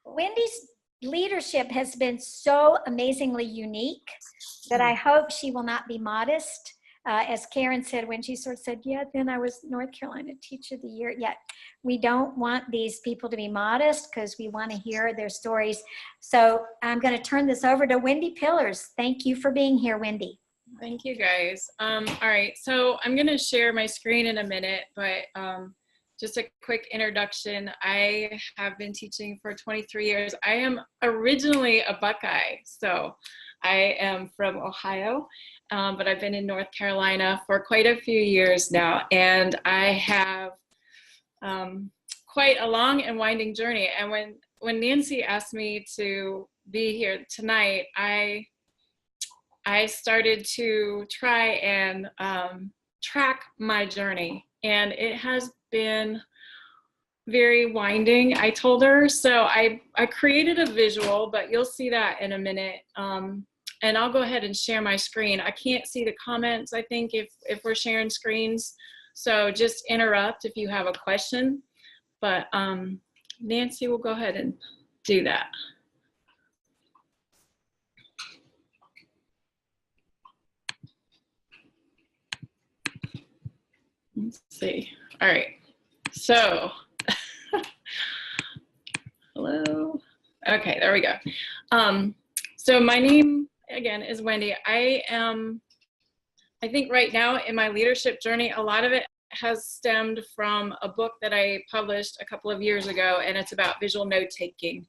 Wendy's leadership has been so amazingly unique that I hope she will not be modest. As Karen said, when she sort of said, yeah, then I was North Carolina Teacher of the Year. Yet we don't want these people to be modest because we want to hear their stories. So I'm going to turn this over to Wendi Pillars. Thank you for being here, Wendi. Thank you, guys. All right, so I'm going to share my screen in a minute, but just a quick introduction. I have been teaching for 23 years. I am originally a Buckeye, so I am from Ohio, but I've been in North Carolina for quite a few years now, and I have quite a long and winding journey. And when Nancy asked me to be here tonight, I started to try and track my journey, and it has been very winding, I told her. So I created a visual, but you'll see that in a minute. And I'll go ahead and share my screen. I can't see the comments, I think, if we're sharing screens. So just interrupt if you have a question. But Nancy will go ahead and do that. Let's see. All right. So, hello. Okay, there we go. So my name, again, is Wendi. I think right now in my leadership journey, a lot of it has stemmed from a book that I published a couple of years ago, and it's about visual note taking.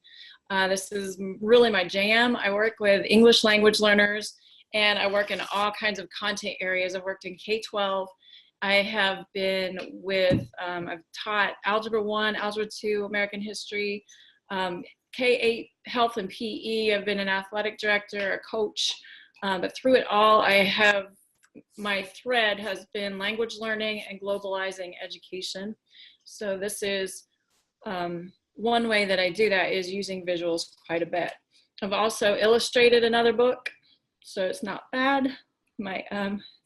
This is really my jam. I work with English language learners, and I work in all kinds of content areas. I've worked in K-12. I have been with, I've taught Algebra 1, Algebra 2, American History, K-8 Health and PE. I've been an athletic director, a coach, but through it all, my thread has been language learning and globalizing education. So this is one way that I do that is using visuals quite a bit. I've also illustrated another book, so it's not bad.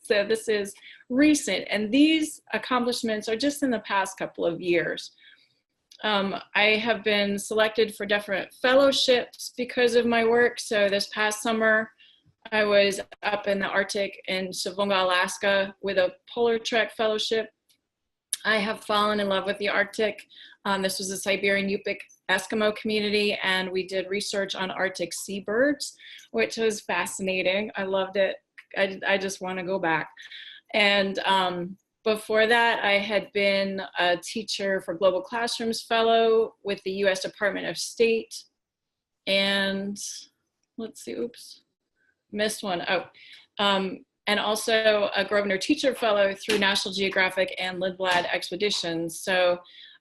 So this is recent, and these accomplishments are just in the past couple of years. I have been selected for different fellowships because of my work. So this past summer, I was up in the Arctic in Savonga, Alaska with a Polar Trek fellowship. I have fallen in love with the Arctic. This was a Siberian Yupik Eskimo community, and we did research on Arctic seabirds, which was fascinating. I loved it. I just want to go back. And before that, I had been a teacher for Global Classrooms Fellow with the U.S. Department of State. And let's see, oops, missed one. And also a Grosvenor Teacher Fellow through National Geographic and Lindblad Expeditions. So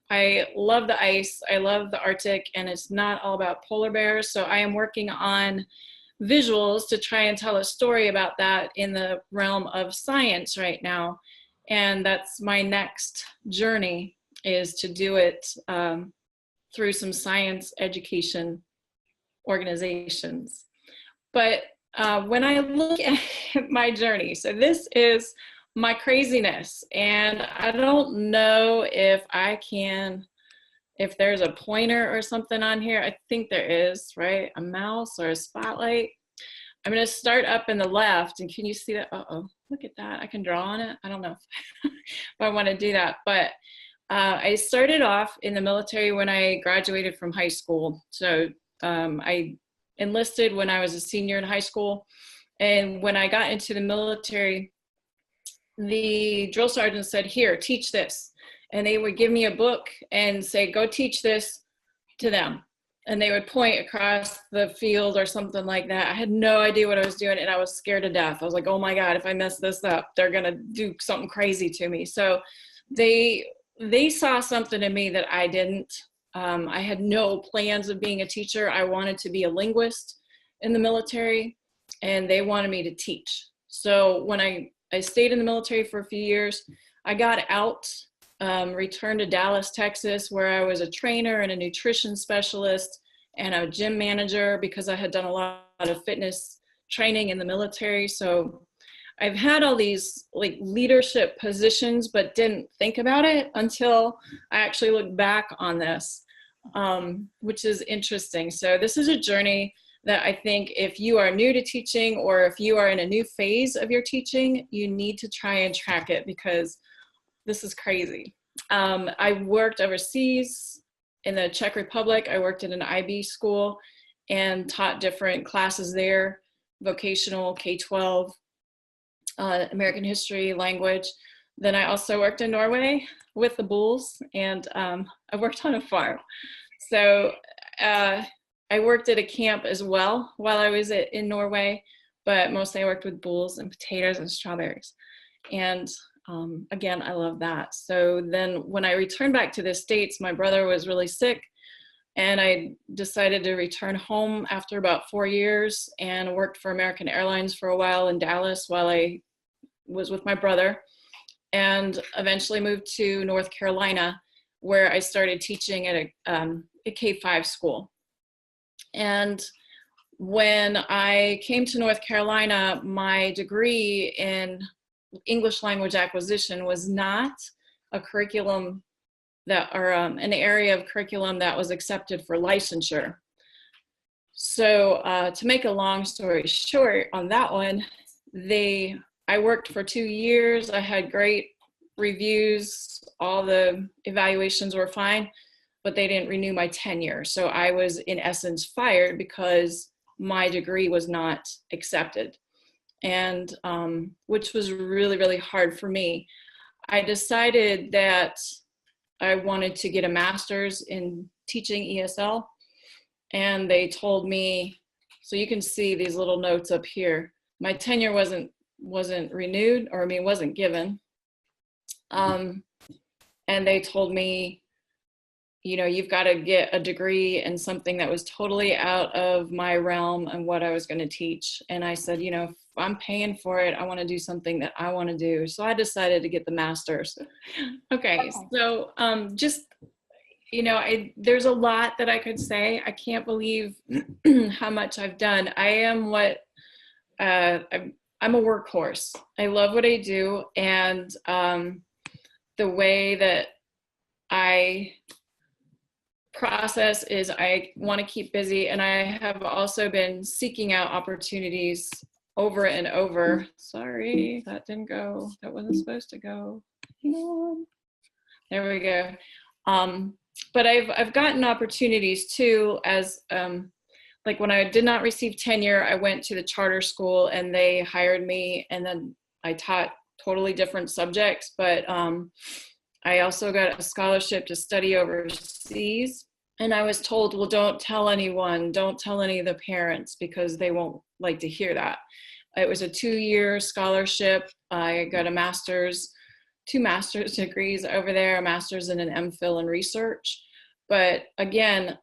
I love the ice, I love the Arctic, and it's not all about polar bears. So I am working on visuals to try and tell a story about that in the realm of science right now. And that's my next journey, is to do it through some science education organizations. But when I look at my journey, so this is my craziness, and I don't know if there's a pointer or something on here. I think there is, right? A mouse or a spotlight. I'm going to start up in the left, and can you see that? Uh-oh, look at that. I can draw on it. I don't know if I want to do that, but I started off in the military when I graduated from high school. So I enlisted when I was a senior in high school, and when I got into the military, the drill sergeant said, here, teach this. And they would give me a book and say, go teach this to them. And they would point across the field or something like that. I had no idea what I was doing, and I was scared to death. I was like, oh my God, if I mess this up, they're gonna do something crazy to me. So they saw something in me that I didn't. I had no plans of being a teacher. I wanted to be a linguist in the military, and they wanted me to teach. So when I stayed in the military for a few years, I got out, returned to Dallas, Texas, where I was a trainer and a nutrition specialist and a gym manager because I had done a lot of fitness training in the military. So I've had all these like leadership positions, but didn't think about it until I actually looked back on this. which is interesting. So this is a journey that I think if you are new to teaching or if you are in a new phase of your teaching, you need to try and track it because this is crazy. I worked overseas in the Czech Republic. I worked in an IB school and taught different classes there, vocational, K-12, American history, language. Then I also worked in Norway with the bulls, and I worked on a farm. So I worked at a camp as well while I was in Norway, but mostly I worked with bulls and potatoes and strawberries. And again, I love that. So then when I returned back to the States, my brother was really sick, and I decided to return home after about 4 years and worked for American Airlines for a while in Dallas while I was with my brother, and eventually moved to North Carolina, where I started teaching at a K-5 school. And when I came to North Carolina, my degree in English language acquisition was not a curriculum that, or an area of curriculum that was accepted for licensure. So to make a long story short on that one, I worked for 2 years. I had great reviews. All the evaluations were fine, but they didn't renew my tenure. So I was in essence fired because my degree was not accepted, and which was really, really hard for me. I decided that I wanted to get a master's in teaching ESL, and they told me, so you can see these little notes up here, my tenure wasn't renewed, or I mean, wasn't given. And they told me, you know, you've got to get a degree in something that was totally out of my realm and what I was going to teach. And I said, you know, if I'm paying for it, I want to do something that I want to do. So I decided to get the master's. Okay. So just, you know, there's a lot that I could say. I can't believe how much I've done. I am what, I'm a workhorse. I love what I do. And the way that I process is I want to keep busy, and I have also been seeking out opportunities over and over. Sorry, that didn't go. That wasn't supposed to go. There we go. But I've gotten opportunities too, as like when I did not receive tenure, I went to the charter school and they hired me, and then I taught totally different subjects, but I also got a scholarship to study overseas. And I was told, well, don't tell anyone, don't tell any of the parents because they won't like to hear that. It was a 2-year scholarship. I got a master's, 2 master's degrees over there, a master's and an MPhil in research. But again,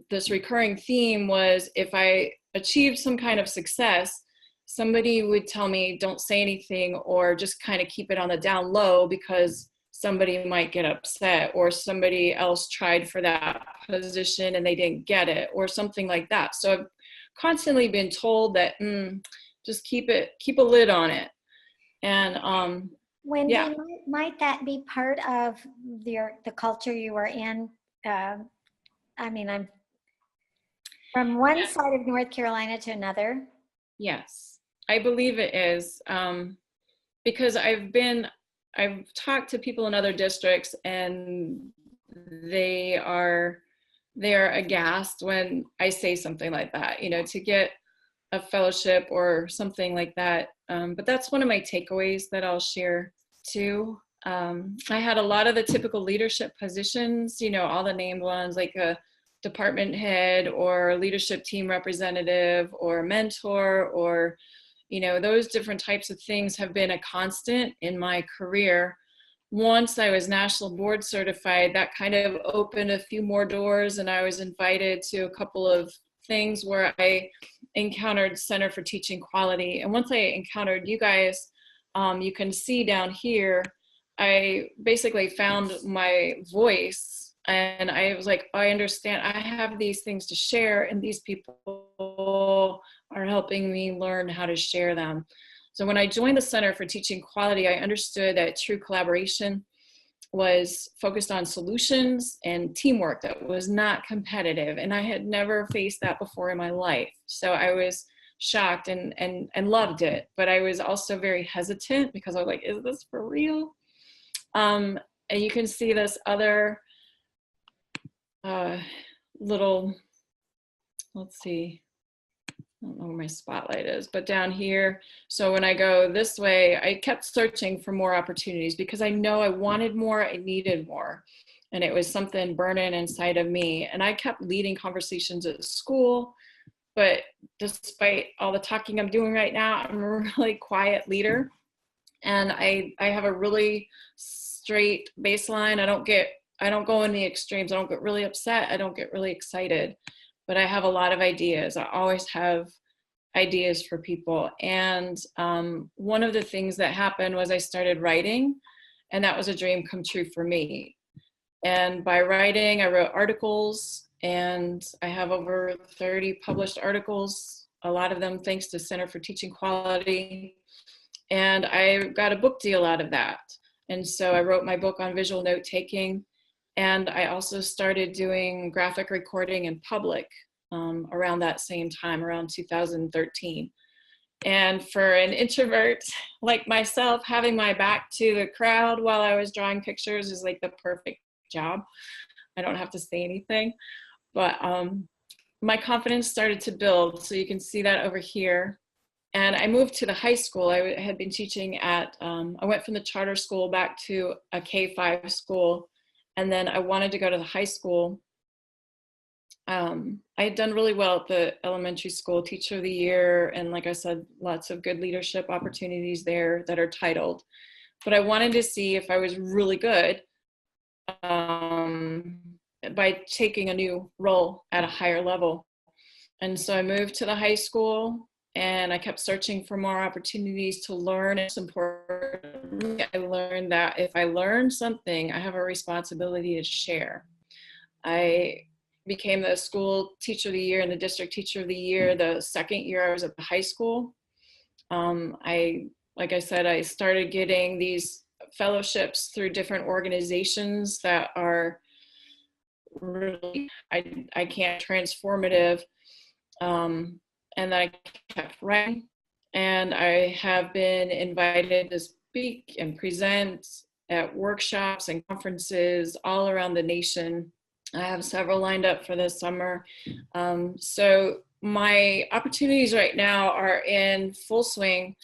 this recurring theme was if I achieved some kind of success, somebody would tell me, don't say anything, or just kind of keep it on the down low because somebody might get upset, or somebody else tried for that position and they didn't get it, or something like that. So I've constantly been told that just keep a lid on it. And Wendy, yeah. might that be part of the culture you were in? I mean, I'm from one side of North Carolina to another. Yes, I believe it is, because I've talked to people in other districts, and they are aghast when I say something like that, you know, to get a fellowship or something like that. But that's one of my takeaways that I'll share too. I had a lot of the typical leadership positions, you know, all the named ones, like a department head or leadership team representative or mentor, or you know, those different types of things have been a constant in my career. Once I was national board certified, that kind of opened a few more doors, and I was invited to a couple of things where I encountered Center for Teaching Quality. And once I encountered you guys, you can see down here, I basically found my voice, and I was like, I understand, I have these things to share, and these people are helping me learn how to share them. So when I joined the Center for Teaching Quality, I understood that true collaboration was focused on solutions and teamwork that was not competitive. And I had never faced that before in my life. So I was shocked and loved it. But I was also very hesitant because I was like, is this for real? And you can see this other little, let's see, I don't know where my spotlight is, but down here. So when I go this way, I kept searching for more opportunities because I know I wanted more, I needed more. And it was something burning inside of me. And I kept leading conversations at school, but despite all the talking I'm doing right now, I'm a really quiet leader. And I have a really straight baseline. I don't go in the extremes. I don't get really upset. I don't get really excited. But I have a lot of ideas. I always have ideas for people. And one of the things that happened was I started writing, and that was a dream come true for me. And by writing, I wrote articles, and I have over 30 published articles, a lot of them thanks to Center for Teaching Quality. And I got a book deal out of that. And so I wrote my book on visual note taking. And I also started doing graphic recording in public around that same time, around 2013. And for an introvert like myself, having my back to the crowd while I was drawing pictures is like the perfect job. I don't have to say anything, but my confidence started to build. So you can see that over here. And I moved to the high school. I had been teaching at, I went from the charter school back to a K-5 school. And then I wanted to go to the high school. I had done really well at the elementary school, teacher of the year. And like I said, lots of good leadership opportunities there that are titled. But I wanted to see if I was really good by taking a new role at a higher level. And so I moved to the high school, and I kept searching for more opportunities to learn. It's important. I learned that if I learn something, I have a responsibility to share. I became the school teacher of the year and the district teacher of the year the second year I was at the high school. Like I said, I started getting these fellowships through different organizations that are really, I can't, transformative. And I kept writing, and I have been invited to speak and present at workshops and conferences all around the nation. I have several lined up for this summer. So my opportunities right now are in full swing.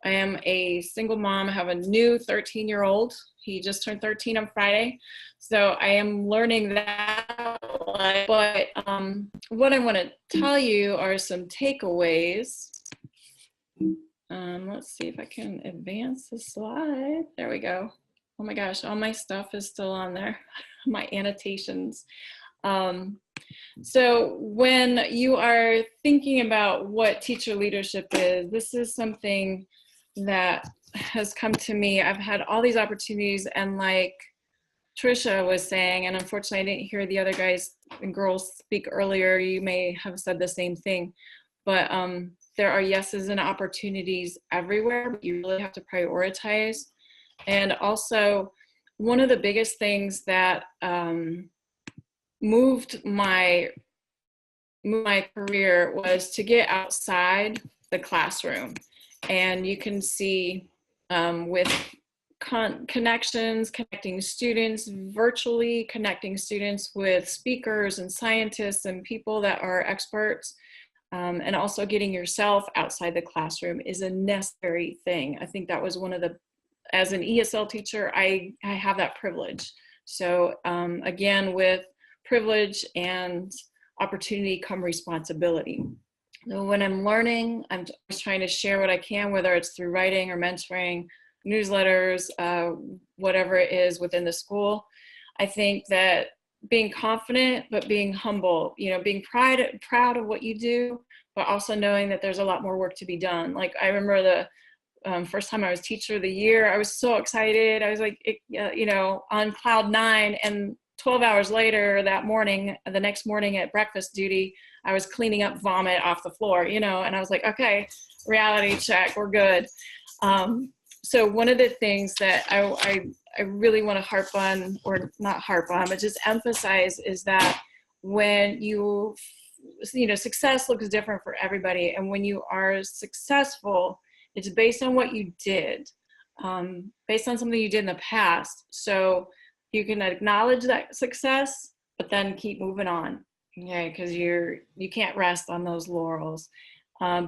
I am a single mom. I have a new 13-year-old. He just turned 13 on Friday. So I am learning that. But what I want to tell you are some takeaways. Let's see if I can advance the slide. There we go. Oh my gosh, all my stuff is still on there. My annotations. So when you are thinking about what teacher leadership is, this is something that has come to me. I've had all these opportunities, and like Trisha was saying, and unfortunately I didn't hear the other guys and girls speak earlier, you may have said the same thing, but there are yeses and opportunities everywhere, but you really have to prioritize. And also, one of the biggest things that moved my career was to get outside the classroom. And you can see with connections, connecting students virtually, connecting students with speakers and scientists and people that are experts, and also getting yourself outside the classroom is a necessary thing. I think that was one of the, as an ESL teacher, I have that privilege. So again, with privilege and opportunity come responsibility. So when I'm learning, I'm just trying to share what I can, whether it's through writing or mentoring, newsletters, whatever it is within the school. I think that being confident, but being humble, you know, being proud of what you do, but also knowing that there's a lot more work to be done. Like I remember the first time I was teacher of the year, I was so excited. I was like, you know, on cloud 9, and 12 hours later that morning, the next morning at breakfast duty, I was cleaning up vomit off the floor, you know, and I was like, okay, reality check, we're good. so one of the things that I really want to harp on, or not harp on, but just emphasize, is that when success looks different for everybody. And when you are successful, it's based on what you did, based on something you did in the past. So you can acknowledge that success, but then keep moving on. Okay, because you can't rest on those laurels.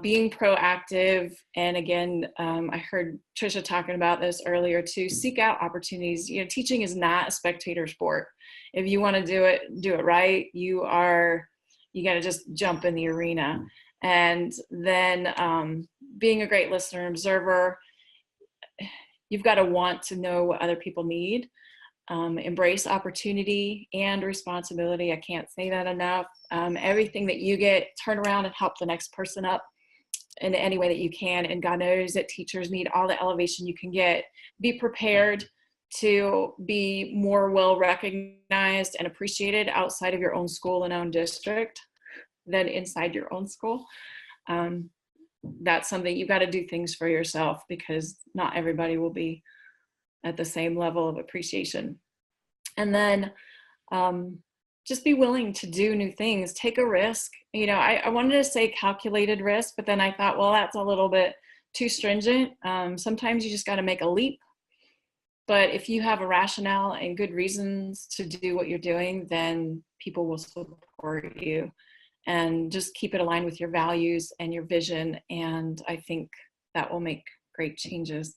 Being proactive, and again, I heard Trisha talking about this earlier too. Seek out opportunities. Teaching is not a spectator sport. If you want to do it right. You got to just jump in the arena. And then being a great listener and observer, you've got to want to know what other people need. Embrace opportunity and responsibility. I can't say that enough. Everything that you get, turn around and help the next person up in any way that you can. And God knows that teachers need all the elevation you can get. Be prepared to be more well recognized and appreciated outside of your own school and own district than inside your own school. That's something you've got to do things for yourself, because not everybody will be at the same level of appreciation. And then just be willing to do new things, take a risk. I wanted to say calculated risk, but then I thought, well, that's a little bit too stringent. Sometimes you just got to make a leap. But if you have a rationale and good reasons to do what you're doing, then people will support you. And just keep it aligned with your values and your vision. And I think that will make great changes.